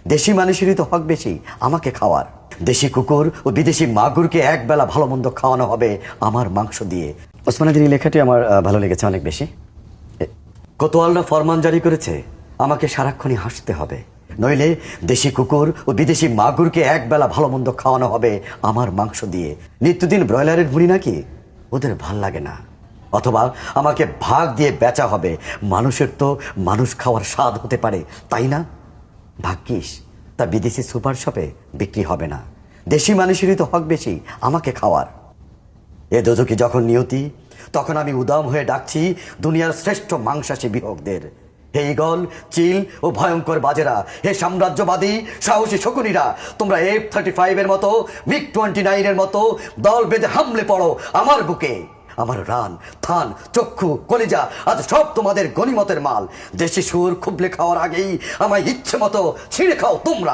দেশি মানুষেরই তো হক বেশি আমাকে খাওয়ার। দেশি কুকুর ও বিদেশি মাগুরকে একবেলা ভালো মন্দ খাওয়ানো হবে আমার মাংস দিয়ে। ওসমান আলীর এই লেখাটি আমার ভালো লেগেছে অনেক বেশি। কোতোয়ালরা ফরমান জারি করেছে আমাকে সারাক্ষণই হাসতে হবে, নইলে দেশি কুকুর ও বিদেশি মাগুরকে একবেলা ভালো মন্দ খাওয়ানো হবে আমার মাংস দিয়ে। নিত্যদিন ব্রয়লারের ভুঁড়ি নাকি ওদের ভাল লাগে না, অথবা আমাকে ভাগ দিয়ে বেচা হবে। মানুষের তো মানুষ খাওয়ার স্বাদ হতে পারে, তাই না? ভাগ্যিস তা বিদেশি সুপার শপে বিক্রি হবে না। দেশি মানুষেরই তো হক বেশি আমাকে খাওয়ার। এ দোজকি যখন নিয়তি, তখন আমি উদাম হয়ে ডাকছি দুনিয়ার শ্রেষ্ঠ মাংসাশী বিহকদের। হে ঈগল, চিল ও ভয়ঙ্কর বাজেরা, হে সাম্রাজ্যবাদী সাহসী শকুনিরা, তোমরা F-35 এর মতো, MiG-29 এর মতো দল বেঁধে হামলে পড়ো আমার বুকে। আমার রান, থান, চক্ষু, কলিজা আজ সব তোমাদের গনিমতের মাল। দেশি সুর খুবলে খাওয়ার আগেই আমায় ইচ্ছে মতো ছিঁড়ে খাও তোমরা।